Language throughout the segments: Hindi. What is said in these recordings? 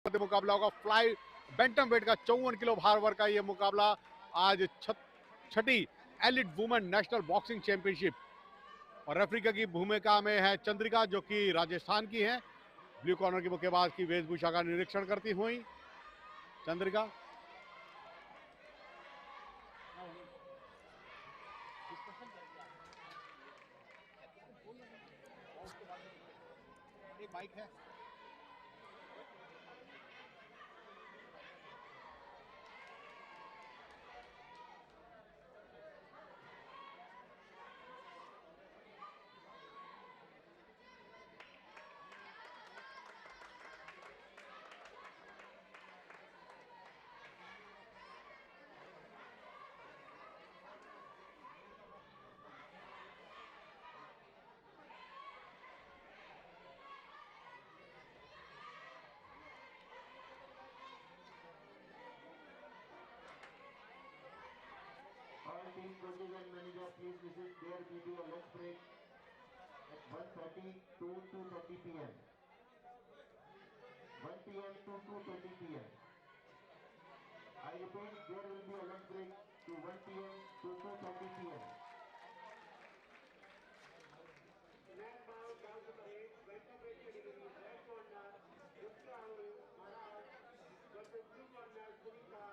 मुकाबला होगा फ्लाई बैंटम वेट का 54 किलो भार वर्ग का ये मुकाबला आज छठी elite women national boxing championship. और रेफरी की भूमिका में है चंद्रिका जो कि राजस्थान की है। ब्लू कॉर्नर की मुक्केबाज की वेशभूषा का निरीक्षण करती हुई चंद्रिका। एक बाइक है। Team coaches and manager, please visit there will be a lunch break at 1:30 to 2:30 p.m. 1 p.m. to 2:30 p.m. I repeat, there will be a lunch break to 1 p.m. to 2:30 p.m. Next bout down to parade, welterweight category, red corner, Rahul Maharaj versus blue corner, Sunita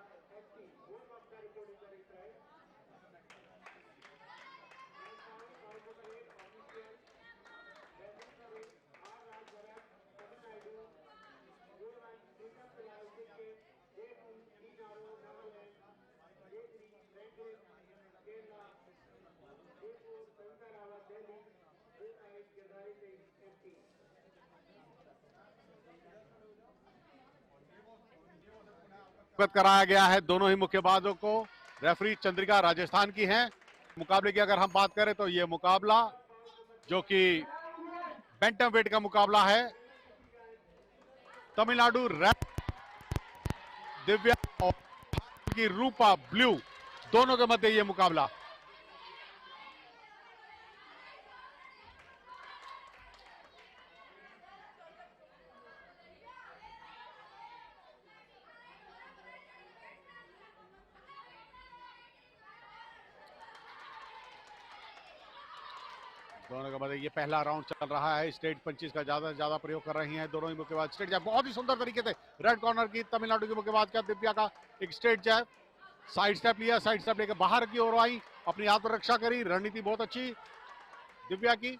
ST. Both of the report is very correct. कराया गया है दोनों ही मुक्केबाजों को। रेफरी चंद्रिका राजस्थान की हैं। मुकाबले की अगर हम बात करें तो ये मुकाबला जो कि बैंटम वेट का मुकाबला है, तमिलनाडु दिव्या और की रूपा ब्लू दोनों के मध्य ये मुकाबला। दोनों के मध्य ये पहला राउंड चल रहा है। स्ट्रेट पंचेस का ज्यादा से ज्यादा प्रयोग कर रही हैं दोनों ही मुक्केबाज। स्ट्रेट जैब बहुत ही सुंदर तरीके से रेड कॉर्नर की तमिलनाडु की मुक्केबाज का दिव्या का एक स्ट्रेट जैब, साइड स्टेप लिया, साइड स्टेप लेकर बाहर की ओर आई, अपनी आत्मरक्षा करी। रणनीति बहुत अच्छी दिव्या की।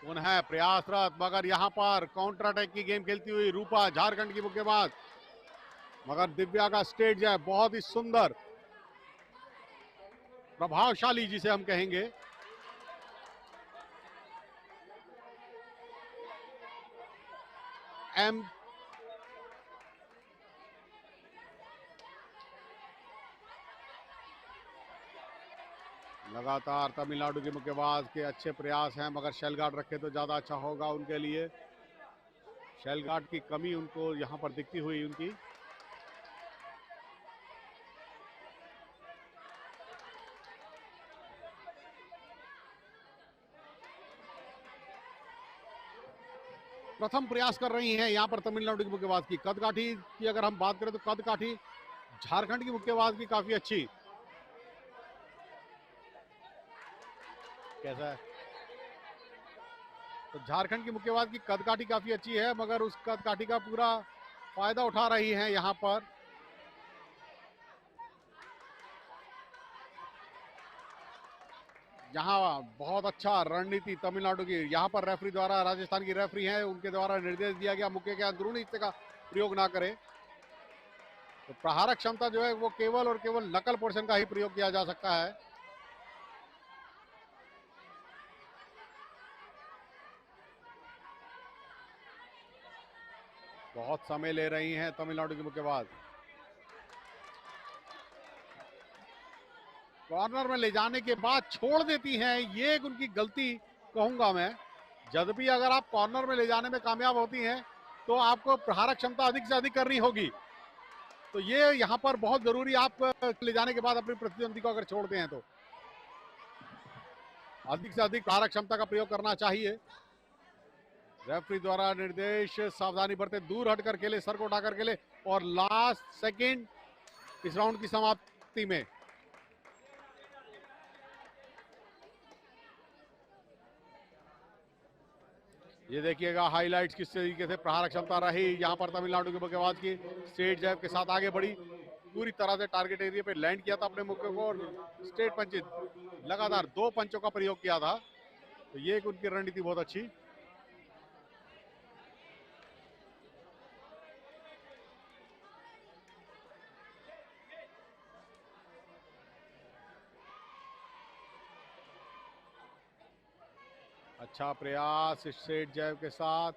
पुनः प्रयासरत मगर यहां पर काउंटर अटैक की गेम खेलती हुई रूपा, झारखंड की मुक्केबाज। मगर दिव्या का स्ट्रेट जो है बहुत ही सुंदर, प्रभावशाली जिसे हम कहेंगे। एम लगातार तमिलनाडु के मुक्केबाज के अच्छे प्रयास हैं मगर शेल गार्ड रखे तो ज्यादा अच्छा होगा उनके लिए। शेल गार्ड की कमी उनको यहां पर दिखती हुई उनकी। प्रथम प्रयास कर रही हैं यहां पर तमिलनाडु की मुक्केबाज की। कदकाठी की अगर हम बात करें तो कदकाठी झारखंड की मुक्केबाज की काफी अच्छी। कैसा है तो झारखंड की मुक्केबाज की कदकाठी काफी अच्छी है मगर उस कदकाठी का पूरा फायदा उठा रही हैं यहां पर। यहाँ बहुत अच्छा रणनीति तमिलनाडु की। यहाँ पर रेफरी द्वारा, राजस्थान की रेफरी हैं उनके द्वारा निर्देश दिया गया मुक्के के अंदरूनी हिस्से का प्रयोग ना करें। तो प्रहारक क्षमता जो है वो केवल और केवल नकल पोर्शन का ही प्रयोग किया जा सकता है। बहुत समय ले रही हैं तमिलनाडु की मुक्केबाज। कॉर्नर में ले जाने के बाद छोड़ देती हैं, ये एक उनकी गलती कहूंगा मैं। यद्यपि अगर आप कॉर्नर में ले जाने में कामयाब होती हैं तो आपको प्रहारक क्षमता अधिक से अधिक करनी होगी। तो ये यहां पर बहुत जरूरी, आप ले जाने के बाद अपनी प्रतिद्वंदी को अगर छोड़ते हैं तो। अधिक से अधिक प्रहारक क्षमता का प्रयोग करना चाहिए। रेफरी द्वारा निर्देश, सावधानी बरते, दूर हटकर खेले, सर को उठाकर खेले। और लास्ट सेकंड इस राउंड की समाप्ति में। ये देखिएगा हाइलाइट्स किस तरीके से प्रहार क्षमता रही। यहाँ पर तमिलनाडु के मुक्केबाज की स्ट्रेट जैब के साथ आगे बढ़ी, पूरी तरह से टारगेट एरिया पे लैंड किया था अपने मुक्के को और स्ट्रेट पंच, लगातार 2 पंचों का प्रयोग किया था। तो ये एक उनकी रणनीति बहुत अच्छी। अच्छा प्रयास स्ट्रेट जैब के साथ।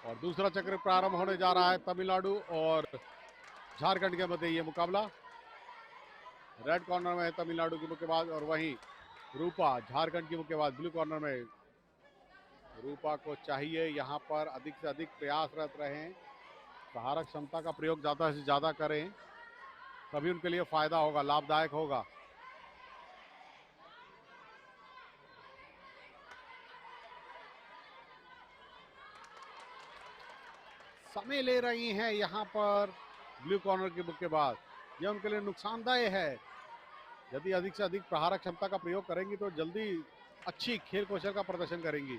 और दूसरा चक्र प्रारंभ होने जा रहा है तमिलनाडु और झारखंड के मध्य ये मुकाबला। रेड कॉर्नर में है तमिलनाडु की मुक्केबाज और वहीं रूपा झारखंड की मुक्केबाज ब्लू कॉर्नर में। रूपा को चाहिए यहाँ पर अधिक से अधिक प्रयासरत रहें, प्रहारक क्षमता का प्रयोग ज्यादा से ज्यादा करें, तभी उनके लिए फायदा होगा, लाभदायक होगा। समय ले रही हैं यहाँ पर ब्लू कॉर्नर की मुक्केबाज, यह उनके लिए नुकसानदायक है। यदि अधिक से अधिक प्रहारक क्षमता का प्रयोग करेंगी तो जल्दी अच्छी खेल कौशल का प्रदर्शन करेंगी।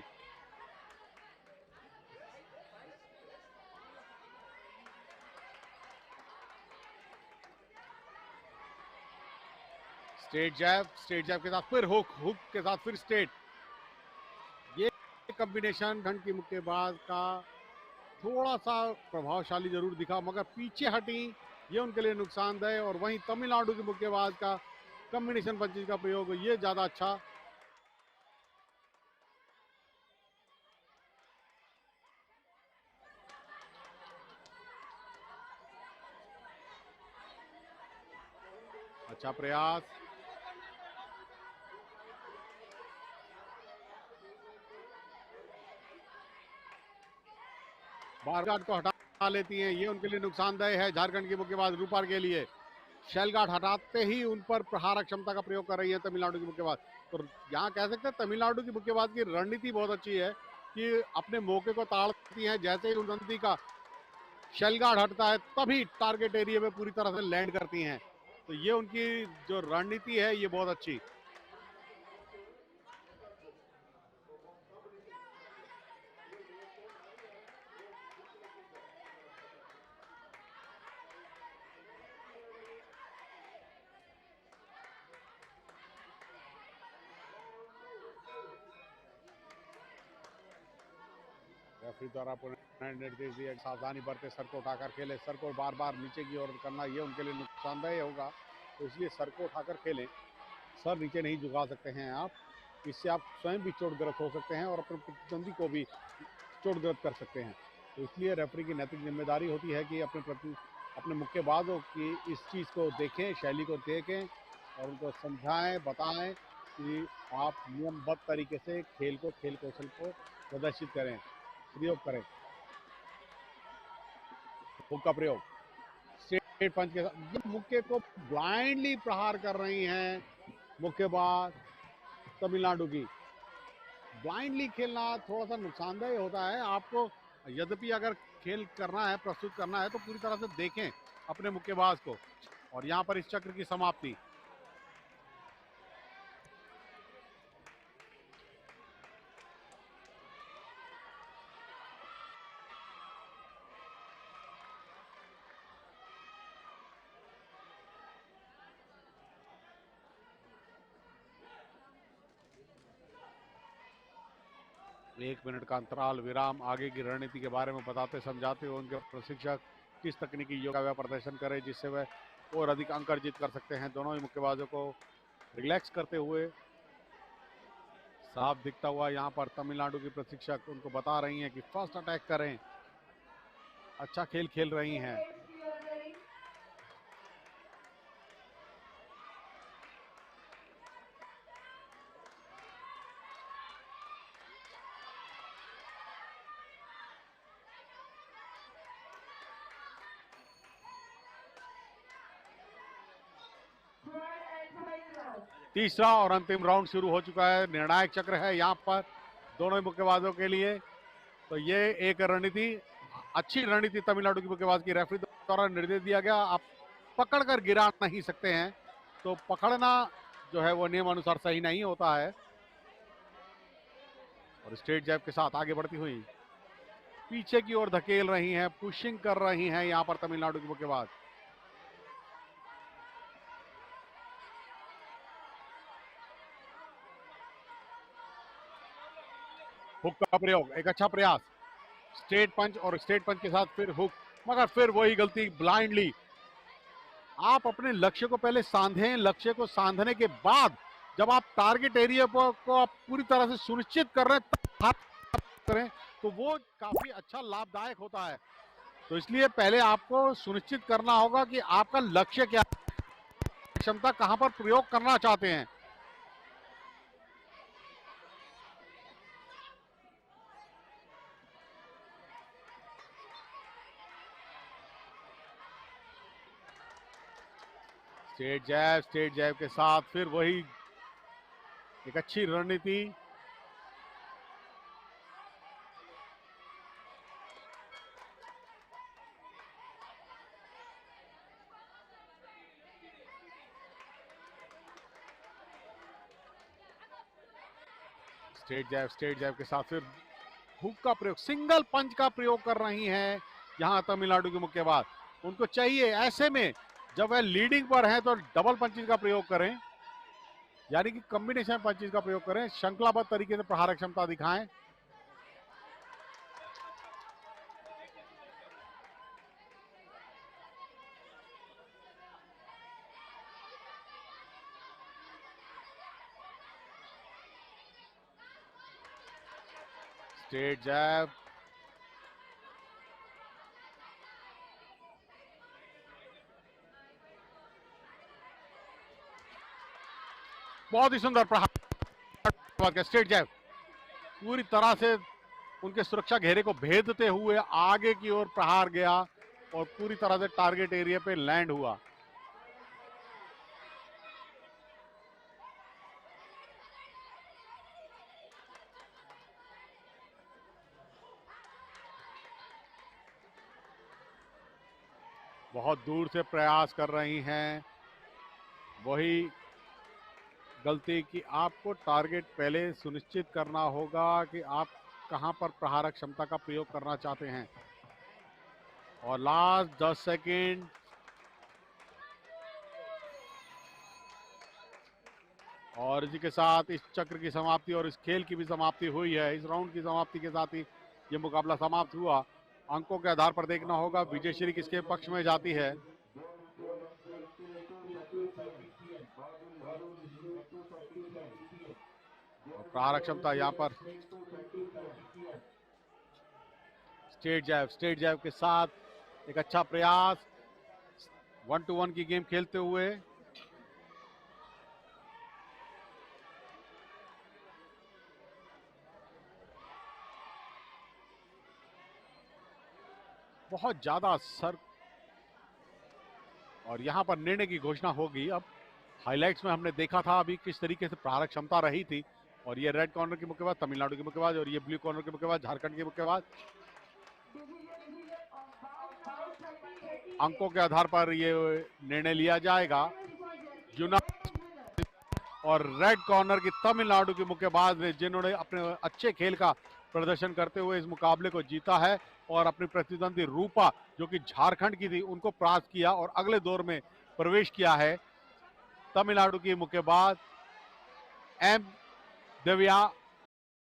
स्ट्रेट जैब के साथ फिर हुक, हुक के साथ फिर स्ट्रेट। ये कॉम्बिनेशन खंड की मुक्केबाज का थोड़ा सा प्रभावशाली जरूर दिखा, मगर पीछे हटी, ये उनके लिए नुकसानदायक। और वहीं तमिलनाडु के मुक्केबाज का कॉम्बिनेशन पंचिंग का प्रयोग ये ज्यादा अच्छा। अच्छा प्रयास, बार गार्ड को हटा लेती हैं, ये उनके लिए नुकसानदायक है झारखंड की मुक्केबाज रूपा के लिए। शेल गार्ड हटाते ही उन पर प्रहारक क्षमता का प्रयोग कर रही है तमिलनाडु की मुक्केबाज। तो यहाँ कह सकते हैं तमिलनाडु की मुक्केबाज की रणनीति बहुत अच्छी है कि अपने मौके को ताड़ती हैं, जैसे ही उन्नति का शेल गार्ड हटता है तभी टारगेट एरिया में पूरी तरह से लैंड करती हैं। तो ये उनकी जो रणनीति है ये बहुत अच्छी। रेफरी द्वारा पुनः निर्देश दिया, सावधानी बरते, सर को उठाकर खेले। सर को बार बार नीचे की ओर करना ये उनके लिए नुकसानदायक होगा, तो इसलिए सर को उठाकर खेलें। सर नीचे नहीं झुका सकते हैं आप, इससे आप स्वयं भी चोटग्रस्त हो सकते हैं और अपने प्रतिद्वंदी को भी चोटग्रस्त कर सकते हैं। तो इसलिए रेफरी की नैतिक जिम्मेदारी होती है कि अपने मुक्केबाजों की इस चीज़ को देखें, शैली को देखें और उनको समझाएं, बताएं कि आप नियमबद्ध तरीके से खेल कौशल को प्रदर्शित करें, प्रयोग करें। हुक का प्रयोग, स्ट्रेट पंच के साथ ये मुक्के को ब्लाइंडली प्रहार कर रही हैं मुक्केबाज तमिलनाडु की। ब्लाइंडली खेलना थोड़ा सा नुकसानदायक होता है आपको, यद्यपि अगर खेल करना है, प्रस्तुत करना है तो पूरी तरह से देखें अपने मुक्केबाज को। और यहाँ पर इस चक्र की समाप्ति। एक मिनट का अंतराल विराम, आगे की रणनीति के बारे में बताते समझाते हुए उनके प्रशिक्षक किस तकनीकी योगा व प्रदर्शन करें जिससे वह और अधिक अंक अर्जित कर सकते हैं। दोनों ही मुक्केबाजों को रिलैक्स करते हुए साफ दिखता हुआ यहाँ पर तमिलनाडु की प्रशिक्षक उनको बता रही हैं कि फर्स्ट अटैक करें। अच्छा खेल खेल रही हैं। तीसरा और अंतिम राउंड शुरू हो चुका है। निर्णायक चक्र है यहाँ पर दोनों मुक्केबाजों के लिए। तो ये एक रणनीति, अच्छी रणनीति तमिलनाडु की मुक्केबाज की रेफरी द्वारा निर्देश दिया गया, आप पकड़कर गिरा नहीं सकते हैं। तो पकड़ना जो है वो नियम अनुसार सही नहीं होता है। और स्ट्रेट जैब के साथ आगे बढ़ती हुई पीछे की ओर धकेल रही हैं, पुशिंग कर रही हैं यहाँ पर तमिलनाडु की मुक्केबाज। हुक का प्रयोग, एक अच्छा प्रयास, स्ट्रेट पंच और स्ट्रेट पंच के साथ फिर हुक, मगर फिर वही गलती ब्लाइंडली। आप अपने लक्ष्य को पहले सांधें, लक्ष्य को सांधने के बाद जब आप टारगेट एरिया को आप पूरी तरह से सुनिश्चित कर रहे हैं तब हाथ करें तो वो काफी अच्छा लाभदायक होता है। तो इसलिए पहले आपको सुनिश्चित करना होगा कि आपका लक्ष्य क्या है, क्षमता कहां पर प्रयोग करना चाहते हैं। स्ट्रेट जैब के साथ फिर वही एक अच्छी रणनीति। स्ट्रेट जैब के साथ फिर हुक का प्रयोग, सिंगल पंच का प्रयोग कर रही हैं यहां तमिलनाडु के मुक्केबाज। उनको चाहिए ऐसे में जब वह लीडिंग पर हैं तो डबल पंचिंग का प्रयोग करें, यानी कि कॉम्बिनेशन पंचिंग का प्रयोग करें, श्रृंखलाबद्ध तरीके से प्रहारक क्षमता दिखाएं। स्ट्रेट जैब, बहुत ही सुंदर प्रहार। स्ट्रेट जैब पूरी तरह से उनके सुरक्षा घेरे को भेदते हुए आगे की ओर प्रहार गया और पूरी तरह से टारगेट एरिया पे लैंड हुआ। बहुत दूर से प्रयास कर रही हैं, वही गलती कि आपको टारगेट पहले सुनिश्चित करना होगा कि आप कहां पर प्रहारक क्षमता का प्रयोग करना चाहते हैं। और लास्ट 10 सेकेंड, और इसी के साथ इस चक्र की समाप्ति और इस खेल की भी समाप्ति हुई है। इस राउंड की समाप्ति के साथ ही ये मुकाबला समाप्त हुआ। अंकों के आधार पर देखना होगा विजयश्री किसके पक्ष में जाती है। प्रहारक क्षमता यहाँ पर स्ट्रेट जैब के साथ एक अच्छा प्रयास, 1-2-1 की गेम खेलते हुए। बहुत ज्यादा सर, और यहां पर निर्णय की घोषणा होगी। अब हाइलाइट्स में हमने देखा था अभी किस तरीके से प्रहारक क्षमता रही थी। और ये रेड कॉर्नर की मुक्केबाज तमिलनाडु की मुक्केबाज और ये ब्लू कॉर्नर की मुक्केबाज झारखंड की मुक्केबाज। अंकों के आधार पर ये निर्णय लिया जाएगा। और रेड कॉर्नर की तमिलनाडु की मुक्केबाज ने, जिन्होंने अपने अच्छे खेल का प्रदर्शन करते हुए इस मुकाबले को जीता है और अपनी प्रतिद्वंदी रूपा जो कि झारखंड की थी उनको परास्त किया और अगले दौर में प्रवेश किया है। तमिलनाडु की मुक्केबाज एम दिव्या